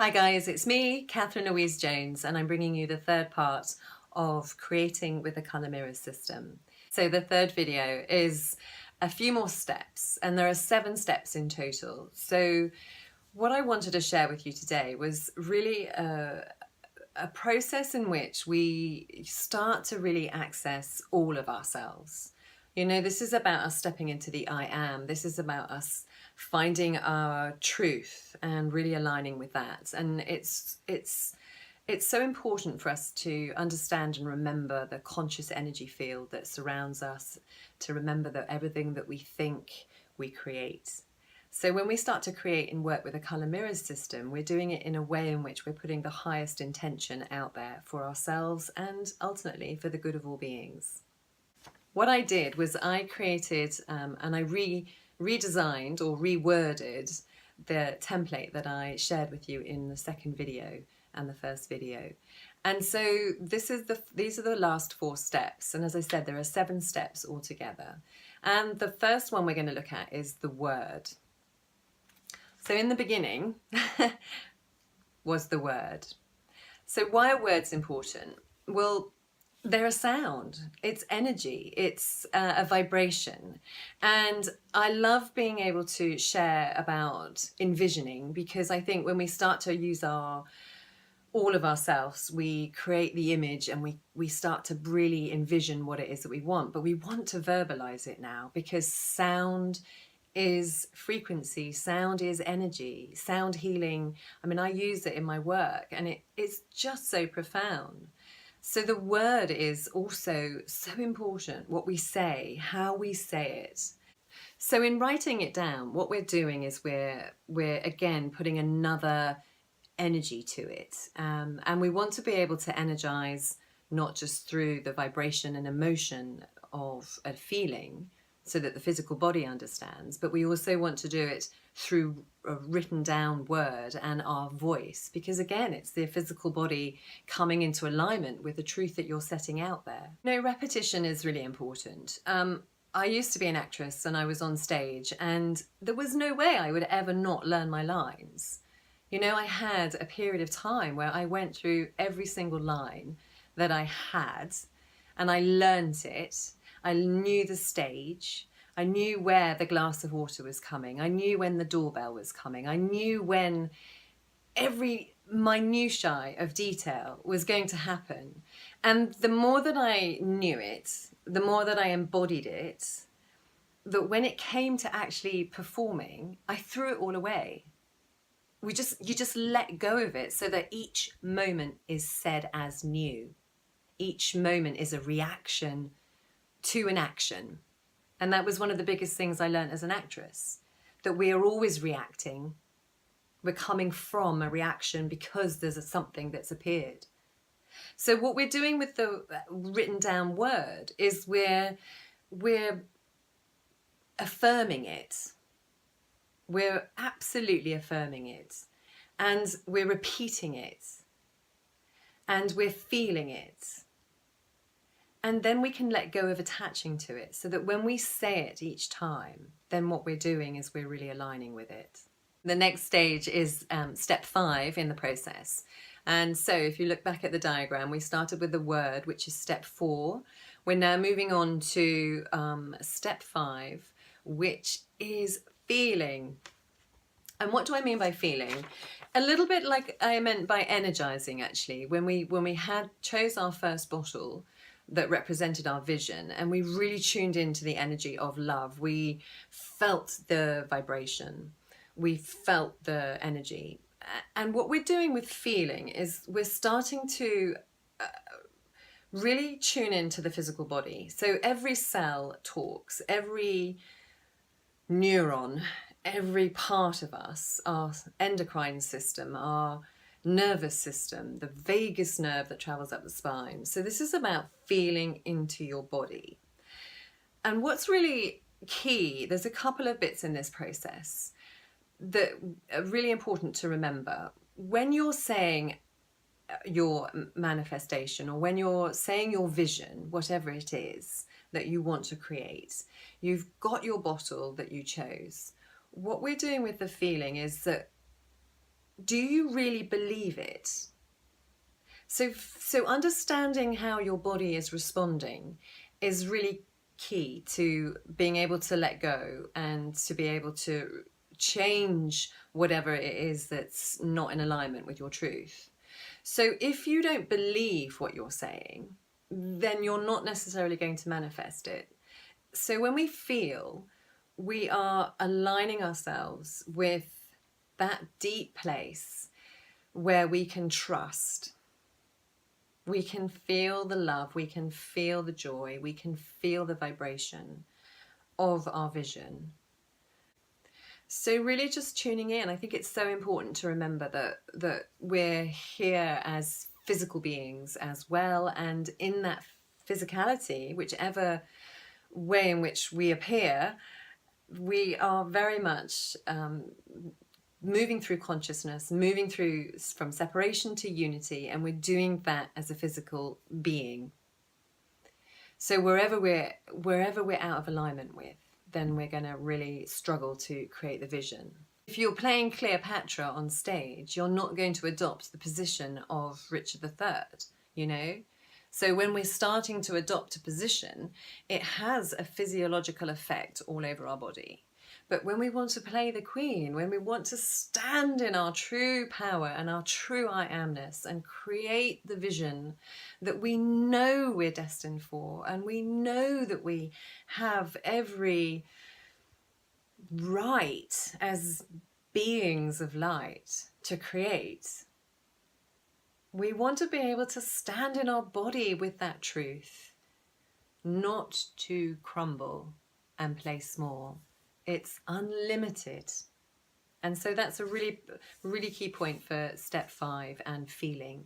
Hi guys, it's me, Catherine Louise Jones, and I'm bringing you the third part of creating with the Colour Mirrors system. So the third video is a few more steps, and there are 7 steps in total. So what I wanted to share with you today was really a process in which we start to really access all of ourselves. You know, this is about us stepping into the I am. This is about us finding our truth and really aligning with that. And it's so important for us to understand and remember the conscious energy field that surrounds us, to remember that everything that we think, we create. So when we start to create and work with a Colour Mirrors system, we're doing it in a way in which we're putting the highest intention out there for ourselves and ultimately for the good of all beings. What I did was I created and I redesigned or reworded the template that I shared with you in the second video and the first video. And so these are the last 4 steps. And as I said, there are 7 steps altogether. And the first one we're going to look at is the word. So in the beginning was the word. So why are words important? Well, they're a sound, it's energy, it's a vibration. And I love being able to share about envisioning, because I think when we start to use all of ourselves, we create the image and we start to really envision what it is that we want, but we want to verbalize it now, because sound is frequency, sound is energy, sound healing. I mean, I use it in my work and it's just so profound. So the word is also so important, what we say, how we say it. So in writing it down, what we're doing is we're again putting another energy to it. And we want to be able to energize not just through the vibration and emotion of a feeling, so that the physical body understands, but we also want to do it through a written down word and our voice, because again, it's the physical body coming into alignment with the truth that you're setting out there. You know, repetition is really important. I used to be an actress and I was on stage, and there was no way I would ever not learn my lines. You know, I had a period of time where I went through every single line that I had and I learned it. I knew the stage. I knew where the glass of water was coming. I knew when the doorbell was coming. I knew when every minutiae of detail was going to happen. And the more that I knew it, the more that I embodied it, that when it came to actually performing, I threw it all away. You just let go of it, so that each moment is said as new. Each moment is a reaction to an action. And that was one of the biggest things I learned as an actress, that we are always reacting. We're coming from a reaction because there's something that's appeared. So what we're doing with the written down word is we're affirming it. We're absolutely affirming it. And we're repeating it. And we're feeling it. And then we can let go of attaching to it, so that when we say it each time, then what we're doing is we're really aligning with it. The next stage is step 5 in the process. And so if you look back at the diagram, we started with the word, which is step 4. We're now moving on to step 5, which is feeling. And what do I mean by feeling? A little bit like I meant by energizing, actually. When we chose our first bottle that represented our vision, and we really tuned into the energy of love, we felt the vibration, we felt the energy. And what we're doing with feeling is we're starting to really tune into the physical body. So every cell talks, every neuron, every part of us, our endocrine system, our nervous system, the vagus nerve that travels up the spine. So this is about feeling into your body. And what's really key, there's a couple of bits in this process that are really important to remember. When you're saying your manifestation, or when you're saying your vision, whatever it is that you want to create, you've got your bottle that you chose. What we're doing with the feeling is that do you really believe it? So understanding how your body is responding is really key to being able to let go and to be able to change whatever it is that's not in alignment with your truth. So if you don't believe what you're saying, then you're not necessarily going to manifest it. So when we feel, we are aligning ourselves with that deep place where we can trust. We can feel the love, we can feel the joy, we can feel the vibration of our vision. So really just tuning in. I think it's so important to remember that we're here as physical beings as well, and in that physicality, whichever way in which we appear, we are very much moving through consciousness, moving through from separation to unity, and we're doing that as a physical being. So wherever we're out of alignment with, then we're going to really struggle to create the vision. If you're playing Cleopatra on stage, you're not going to adopt the position of Richard III, you know? So when we're starting to adopt a position, it has a physiological effect all over our body. But when we want to play the queen, when we want to stand in our true power and our true I amness and create the vision that we know we're destined for, and we know that we have every right as beings of light to create, we want to be able to stand in our body with that truth, not to crumble and play small. It's unlimited. And so that's a really, really key point for step 5 and feeling.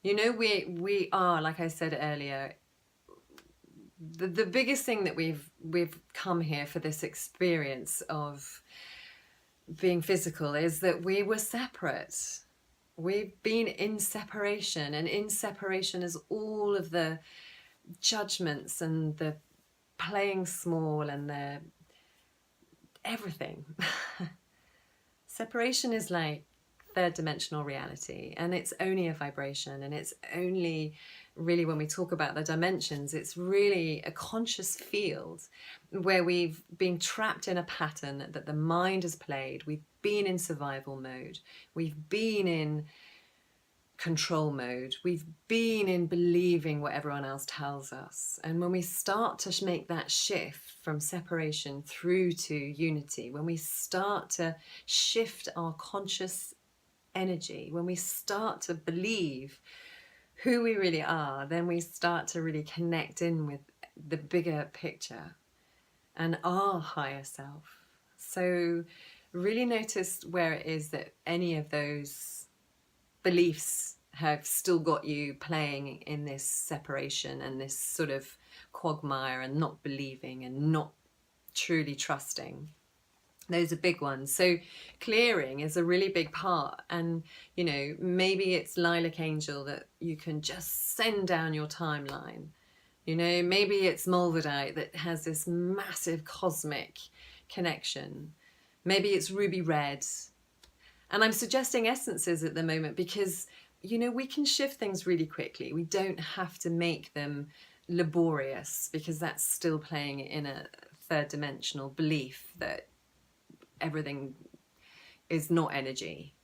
You know, we are, like I said earlier, the biggest thing that we've come here for this experience of being physical is that we were separate. We've been in separation, and in separation is all of the judgments and the playing small and the everything. Separation is like third dimensional reality, and it's only a vibration, and it's only really, when we talk about the dimensions, it's really a conscious field where we've been trapped in a pattern that the mind has played. We've been in survival mode, we've been in control mode, we've been in believing what everyone else tells us. And when we start to make that shift from separation through to unity, when we start to shift our conscious energy, when we start to believe who we really are, then we start to really connect in with the bigger picture and our higher self. So really notice where it is that any of those beliefs have still got you playing in this separation and this sort of quagmire and not believing and not truly trusting. Those are big ones. So clearing is a really big part. And, you know, maybe it's Lilac Angel that you can just send down your timeline. You know, maybe it's Mulvedite that has this massive cosmic connection. Maybe it's Ruby Red. And I'm suggesting essences at the moment because, you know, we can shift things really quickly. We don't have to make them laborious, because that's still playing in a third dimensional belief that everything is not energy.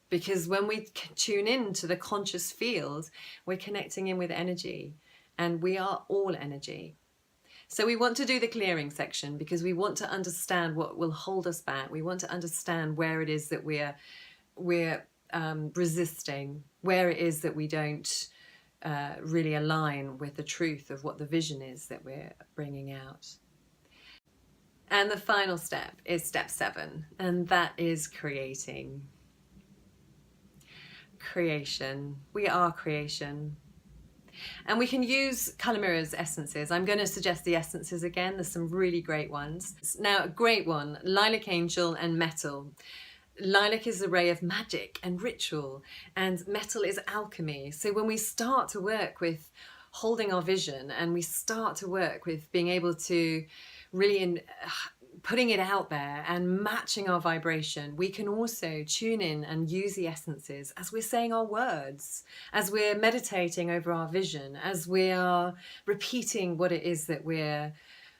Because when we tune in to the conscious field, we're connecting in with energy, and we are all energy. So we want to do the clearing section because we want to understand what will hold us back. We want to understand where it is that we're resisting, where it is that we don't really align with the truth of what the vision is that we're bringing out. And the final step is step 7, and that is creating. Creation. We are creation. And we can use Colour Mirror's essences. I'm going to suggest the essences again. There's some really great ones. Now, a great one, Lilac Angel and Metal. Lilac is a ray of magic and ritual, and metal is alchemy. So when we start to work with holding our vision, and we start to work with being able to really putting it out there and matching our vibration, we can also tune in and use the essences as we're saying our words, as we're meditating over our vision, as we are repeating what it is that we're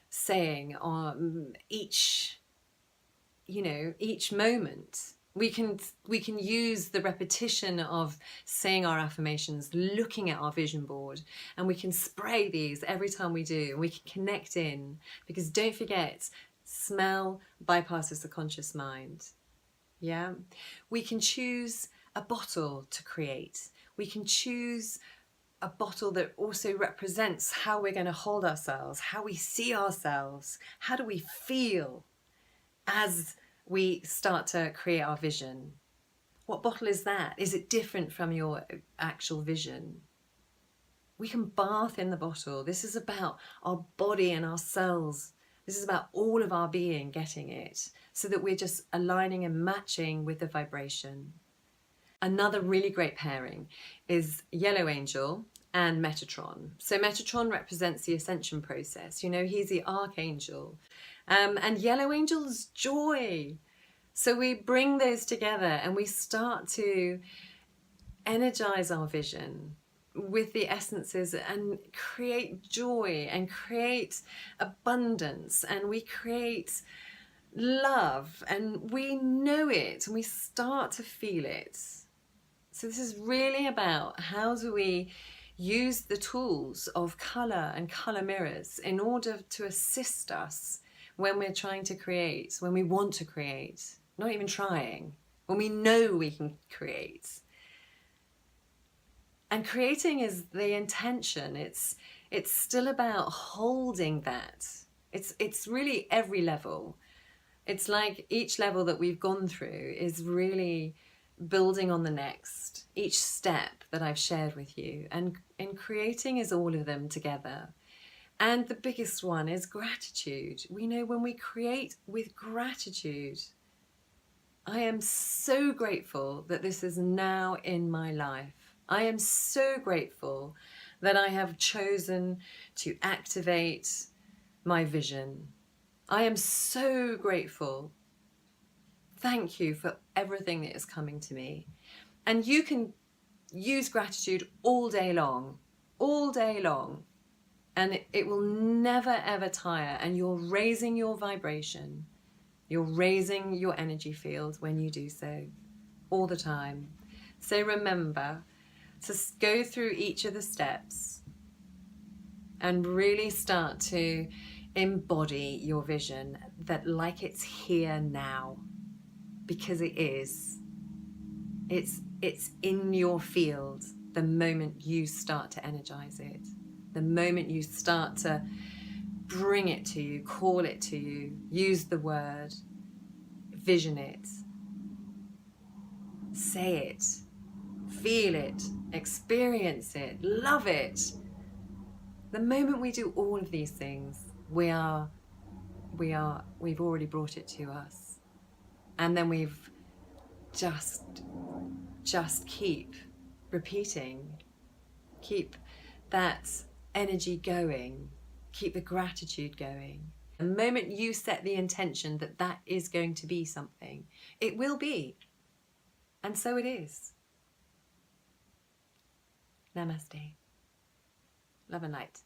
saying on each moment. We can use the repetition of saying our affirmations, looking at our vision board, and we can spray these every time we do, and we can connect in, because don't forget, smell bypasses the conscious mind. Yeah, we can choose a bottle to create. We can choose a bottle that also represents how we're going to hold ourselves, how we see ourselves, how do we feel as we start to create our vision. What bottle is that? Is it different from your actual vision? We can bath in the bottle. This is about our body and our cells. This is about all of our being getting it, so that we're just aligning and matching with the vibration. Another really great pairing is Yellow Angel and Metatron. So Metatron represents the ascension process. He's the archangel. And Yellow Angel's joy. So we bring those together and we start to energize our vision with the essences and create joy and create abundance, and we create love, and we know it and we start to feel it. So this is really about how do we use the tools of colour and colour mirrors in order to assist us when we're trying to create, when we want to create, not even trying, when we know we can create. And creating is the intention. It's still about holding that. It's really every level. It's like each level that we've gone through is really building on the next, each step that I've shared with you. And creating is all of them together. And the biggest one is gratitude. We know when we create with gratitude, I am so grateful that this is now in my life. I am so grateful that I have chosen to activate my vision. I am so grateful. Thank you for everything that is coming to me. And you can use gratitude all day long, and it will never ever tire, and you're raising your vibration. You're raising your energy field when you do so, all the time. So remember to go through each of the steps and really start to embody your vision, that like it's here now, because it is. It's in your field the moment you start to energize it, the moment you start to bring it to you, call it to you, use the word, vision it, say it, feel it, experience it, love it. The moment we do all of these things, we've already brought it to us. And then we've just keep repeating, keep that energy going, keep the gratitude going. The moment you set the intention that that is going to be something, it will be. And so it is. Namaste. Love and light.